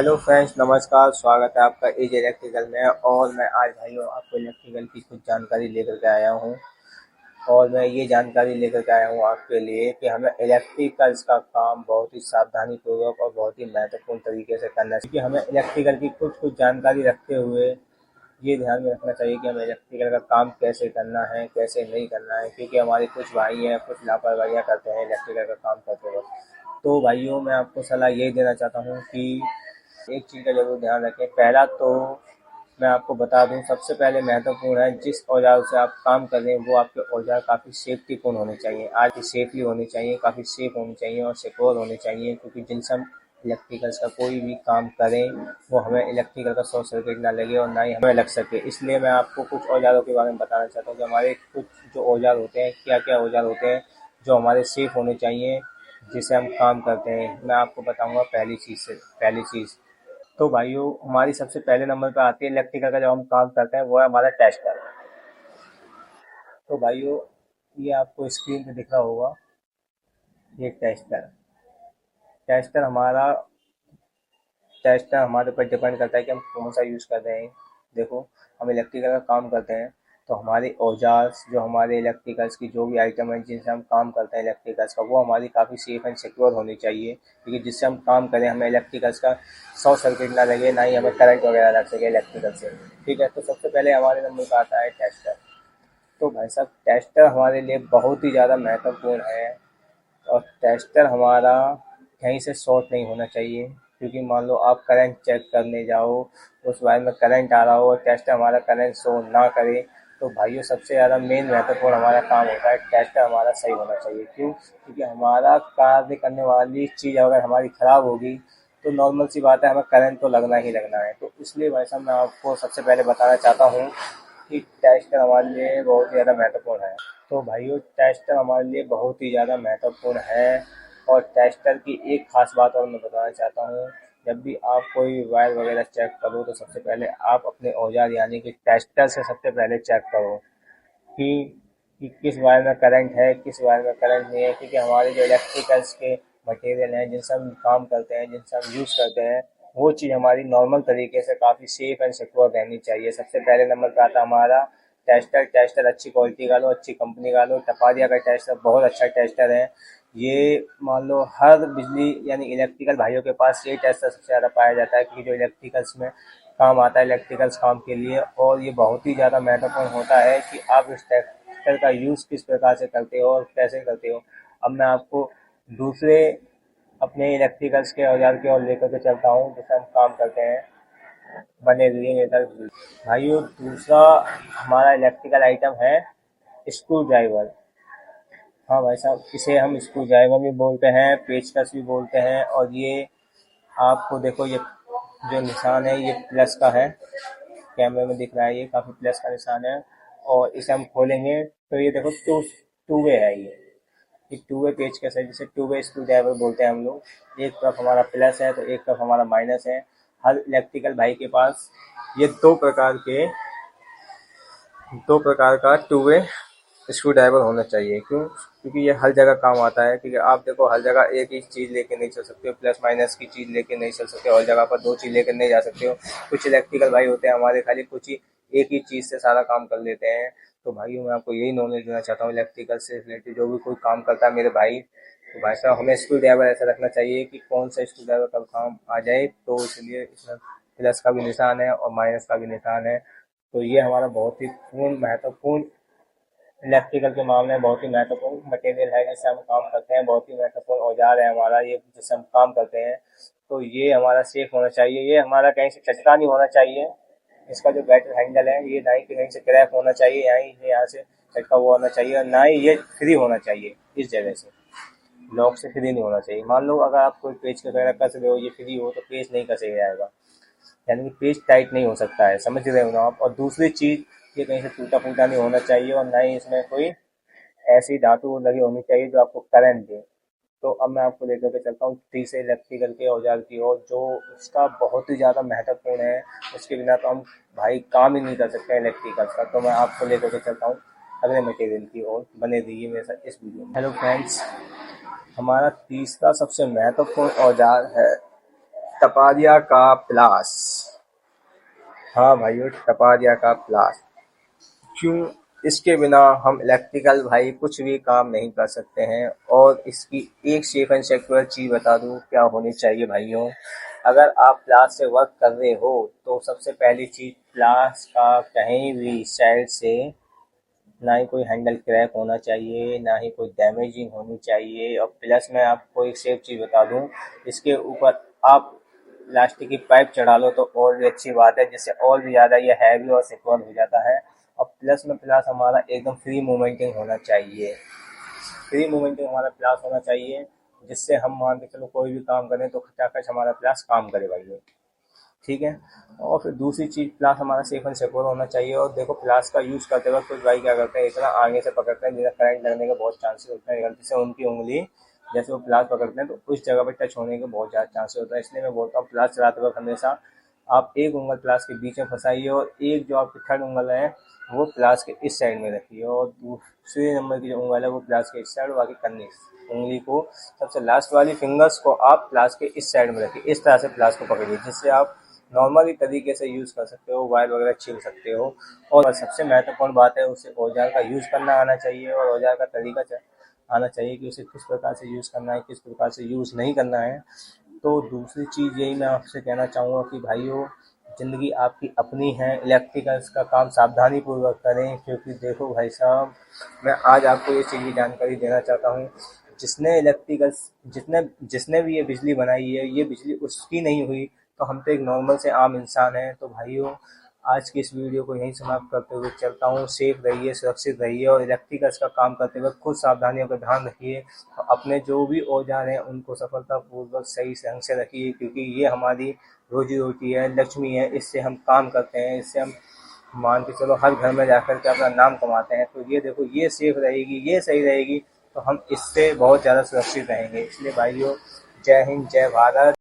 Hello friends, नमस्कार। स्वागत है आपका एज इलेक्ट्रिकल में। और मैं आज भाइयों आपको इलेक्ट्रिकल की कुछ जानकारी लेकर के आया हूँ। और मैं ये जानकारी लेकर के आया हूँ आपके लिए कि हमें इलेक्ट्रिकल्स का काम बहुत ही सावधानी पूर्वक और बहुत ही महत्वपूर्ण तरीके से करना चाहिए। क्योंकि हमें इलेक्ट्रिकल की कुछ जानकारी रखते हुए ये ध्यान में रखना चाहिए कि हमें इलेक्ट्रिकल का काम कैसे करना है, कैसे नहीं करना है। क्योंकि हमारे कुछ भाई हैं, कुछ लापरवाहियाँ करते हैं इलेक्ट्रिकल का काम करते वक्त। तो भाइयों, मैं आपको सलाह यही देना चाहता हूँ कि एक चीज़ का ज़रूर ध्यान रखें। पहला तो मैं आपको बता दूं, सबसे पहले महत्वपूर्ण है जिस औजार से आप काम कर रहे हैं वो आपके औजार काफ़ी सेफ्टीपूर्ण होने चाहिए। आज की सेफली होनी चाहिए, काफ़ी सेफ होनी चाहिए और सिक्योर होने चाहिए। क्योंकि जिनसे हम इलेक्ट्रिकल्स का कोई भी काम करें वो हमें इलेक्ट्रिकल का शॉर्ट सर्किट ना लगे और ना ही हमें लग सके। इसलिए मैं आपको कुछ औजारों के बारे में बताना चाहता हूँ कि हमारे कुछ जो औजार होते हैं, क्या क्या औजार होते हैं जो हमारे सेफ होने चाहिए जिससे हम काम करते हैं। मैं आपको बताऊंगा पहली चीज़ तो भाइयों, हमारी सबसे पहले नंबर पे आती है इलेक्ट्रिकल का जब हम काम करते हैं, वो है हमारा टेस्टर। तो भाइयों, ये आपको स्क्रीन पे दिख रहा होगा, ये टेस्टर। टेस्टर हमारा टेस्टर हमारे ऊपर डिपेंड करता है कि हम कौन सा यूज़ कर रहे हैं। देखो, हम इलेक्ट्रिकल का काम करते हैं तो हमारे औजार जो हमारे इलेक्ट्रिकल्स की जो भी आइटम है जिनसे हम काम करते हैं इलेक्ट्रिकल्स का, वो हमारी काफ़ी सेफ एंड सिक्योर होनी चाहिए। क्योंकि जिससे हम काम करें हमें इलेक्ट्रिकल्स का शॉर्ट सर्किट ना लगे, ना ही हमें करंट वगैरह लग सके इलेक्ट्रिकल से। ठीक है, तो सबसे पहले हमारे नंबर पर आता है टेस्टर। तो भाई साहब, टेस्टर हमारे लिए बहुत ही ज़्यादा महत्वपूर्ण है। और टेस्टर हमारा कहीं से शॉर्ट नहीं होना चाहिए। क्योंकि मान लो आप करंट चेक करने जाओ, उस वायर में करंट आ रहा हो और टेस्टर हमारा करंट शो ना करे, तो भाइयों सबसे ज़्यादा मेन महत्वपूर्ण हमारा काम होता है, टेस्टर हमारा सही होना चाहिए। क्यों? क्योंकि हमारा कार्य करने वाली चीज़ अगर हमारी ख़राब होगी तो नॉर्मल सी बात है, हमें करंट तो लगना ही लगना है। तो इसलिए भाई साहब, मैं आपको सबसे पहले बताना चाहता हूँ कि टेस्टर हमारे लिए बहुत ही ज़्यादा महत्वपूर्ण है। तो भाइयों, टेस्टर हमारे लिए बहुत ही ज़्यादा महत्वपूर्ण है। और टेस्टर की एक ख़ास बात और मैं बताना चाहता हूँ, जब भी आप कोई वायर वगैरह चेक करो तो सबसे पहले आप अपने औजार यानी कि टेस्टर से सबसे पहले चेक करो कि किस वायर में करंट है, किस वायर में करंट नहीं है। क्योंकि हमारे जो इलेक्ट्रिकल्स के मटेरियल हैं जिनसे हम काम करते हैं, जिनसे हम यूज़ करते हैं, वो चीज़ हमारी नॉर्मल तरीके से काफ़ी सेफ एंड सिक्योर रहनी चाहिए। सबसे पहले नंबर पे आता हमारा टेस्टर। टेस्टर अच्छी क्वालिटी का लो, अच्छी कंपनी का लो। टपारिया का टेस्टर बहुत अच्छा टेस्टर है। ये मान लो हर बिजली यानी इलेक्ट्रिकल भाइयों के पास ये टेस्टर सबसे ज़्यादा पाया जाता है। क्योंकि जो इलेक्ट्रिकल्स में काम आता है इलेक्ट्रिकल्स काम के लिए, और ये बहुत ही ज़्यादा महत्वपूर्ण होता है कि आप इस टेस्टर का यूज़ किस प्रकार से करते हो और कैसे करते हो। अब मैं आपको दूसरे अपने इलेक्ट्रिकल्स के औजार की ओर लेकर के चलता हूँ जिससे हम काम करते हैं। बने रहिए मेरे साथ भाइयों। दूसरा हमारा इलेक्ट्रिकल आइटम है स्क्रू ड्राइवर। हाँ भाई साहब, इसे हम स्क्रू ड्राइवर भी बोलते हैं, पेचकस भी बोलते हैं। और ये आपको देखो, ये जो निशान है ये प्लस का है, कैमरे में दिख रहा है, ये काफ़ी प्लस का निशान है। और इसे हम खोलेंगे तो ये देखो, टू वे है। ये टू वे पेचकस है, जिसे टू वे स्क्रू ड्राइवर बोलते हैं हम लोग। एक तरफ हमारा प्लस है तो एक तरफ हमारा माइनस है। हर इलेक्ट्रिकल भाई के पास ये दो प्रकार का टू वे स्क्रू ड्राइवर होना चाहिए। क्यों? क्योंकि ये हर जगह काम आता है। क्योंकि आप देखो, हर जगह एक ही चीज़ लेके नहीं चल सकते हो, प्लस माइनस की चीज़ लेके नहीं चल सकते हो, हर जगह पर दो चीज़ लेकर नहीं जा सकते हो। कुछ इलेक्ट्रिकल भाई होते हैं हमारे, खाली कुछ ही एक ही चीज़ से सारा काम कर लेते हैं। तो भाइयों, मैं आपको यही नॉलेज देना चाहता हूँ, इलेक्ट्रिकल से रिलेटेड जो भी कोई काम करता है मेरे भाई, तो भाई साहब हमें स्क्रू ड्राइवर ऐसा रखना चाहिए कि कौन सा स्क्रू ड्राइवर कब काम आ जाए। तो इसलिए इसमें प्लस का भी निशान है और माइनस का भी निशान है। तो ये हमारा बहुत ही महत्वपूर्ण इलेक्ट्रिकल के मामले में बहुत ही महत्वपूर्ण मटेरियल है जिससे हम काम करते हैं। बहुत ही महत्वपूर्ण औजार है हमारा ये, जिससे हम काम करते हैं। तो ये हमारा सेफ होना चाहिए। ये हमारा कहीं से चटका नहीं होना चाहिए। इसका जो बैटरी हैंडल है ये ना ही कहीं से क्रैक होना चाहिए, यहाँ से चटका हुआ होना चाहिए, और ना ही ये फ्री होना चाहिए। इस जगह से लॉक से फ्री नहीं होना चाहिए। मान लो अगर आप कोई पेज वगैरह कस रहे हो, ये फ्री हो तो पेज नहीं कसे जाएगा, यानी कि पेज टाइट नहीं हो सकता है। समझ रहे हो ना आप? और दूसरी चीज़, ये कहीं से टूटा फूटा नहीं होना चाहिए और ना ही इसमें कोई ऐसी धातु लगी होनी चाहिए जो आपको करंट दे। तो अब मैं आपको लेकर के चलता हूँ तीसरे इलेक्ट्रिकल के औजार की ओर, जो उसका बहुत ही ज़्यादा महत्वपूर्ण है। उसके बिना तो हम भाई काम ही नहीं कर सकते इलेक्ट्रिकल का। तो मैं आपको लेकर के चलता हूँ अगले मटेरियल की ओर। बने रहिए मेरे साथ इस वीडियो में। हेलो फ्रेंड्स, हमारा तीसरा सबसे महत्वपूर्ण औजार है टपारिया का प्लास। हाँ भाइयों, टपारिया का प्लास। क्यों? इसके बिना हम इलेक्ट्रिकल भाई कुछ भी काम नहीं कर सकते हैं। और इसकी एक सेफ एंड सिक्योर चीज़ बता दूं क्या होनी चाहिए भाइयों। अगर आप प्लास से वर्क कर रहे हो तो सबसे पहली चीज़, प्लास का कहीं भी साइड से ना ही कोई हैंडल क्रैक होना चाहिए, ना ही कोई डैमेजिंग होनी चाहिए। और प्लस मैं आपको एक सेफ चीज़ बता दूं, इसके ऊपर आप प्लास्टिक की पाइप चढ़ा लो तो और भी अच्छी बात है, जिससे और भी ज़्यादा ये हैवी और सिक्योर हो जाता है। और प्लस में प्लास हमारा एकदम फ्री मूवमेंटिंग होना चाहिए। फ्री मूवमेंटिंग हमारा प्लास होना चाहिए, जिससे हम मान के चलो कोई भी काम करें तो खचाखच हमारा प्लास काम करे भाई। ठीक है। और फिर दूसरी चीज़, प्लास हमारा सेफ एंड सिक्योर होना चाहिए। और देखो, प्लास का यूज़ करते वक्त कुछ भाई क्या करते हैं, इतना आगे से पकड़ते हैं जिससे करंट लगने के बहुत चांसेस होते हैं। गलती से उनकी उंगली जैसे वो प्लास पकड़ते हैं तो उस जगह पर टच होने के बहुत ज़्यादा चांसेस होता है। इसलिए मैं बोलता हूँ प्लास चलाते वक्त हमेशा आप एक उंगल प्लास के बीच में फंसाइए और एक जो आपकी थर्ड उंगल है वो प्लास के इस साइड में रखिए, और दूसरे नंबर की जो उंगल है वो प्लास के इस साइड, बाकी करनी उंगली को, सबसे लास्ट वाली फिंगर्स को आप प्लास के इस साइड में रखिए। इस तरह से प्लास को पकड़िए, जिससे आप नॉर्मली तरीके से यूज़ कर सकते हो, वायर वगैरह छील सकते हो। और सबसे महत्वपूर्ण बात है, उसे औजार का यूज़ करना आना चाहिए और औजार का तरीका आना चाहिए कि उसे किस प्रकार से यूज़ करना है, किस प्रकार से यूज़ नहीं करना है। तो दूसरी चीज़ यही मैं आपसे कहना चाहूँगा कि भाइयों, ज़िंदगी आपकी अपनी है, इलेक्ट्रिकल्स का काम सावधानी पूर्वक करें। क्योंकि देखो भाई साहब, मैं आज आपको ये चीज़ की जानकारी देना चाहता हूँ, जिसने इलेक्ट्रिकल्स जिसने भी ये बिजली बनाई है, ये बिजली उसकी नहीं हुई, तो हम तो एक नॉर्मल से आम इंसान हैं। तो भाइयों, आज की इस वीडियो को यहीं समाप्त करते हुए चलता हूँ। सेफ रहिए, सुरक्षित रहिए और इलेक्ट्रिकल्स का काम करते वक्त खुद सावधानियों का ध्यान रखिए। अपने जो भी औजार हैं उनको सफलतापूर्वक सही ढंग से रखिए, क्योंकि ये हमारी रोजी रोटी है, लक्ष्मी है। इससे हम काम करते हैं, इससे हम मान के चलो हर घर में जाकर के अपना नाम कमाते हैं। तो ये देखो, ये सेफ रहेगी, ये सही रहेगी, तो हम इससे बहुत ज़्यादा सुरक्षित रहेंगे। इसलिए भाइयों, जय हिंद, जय भारत।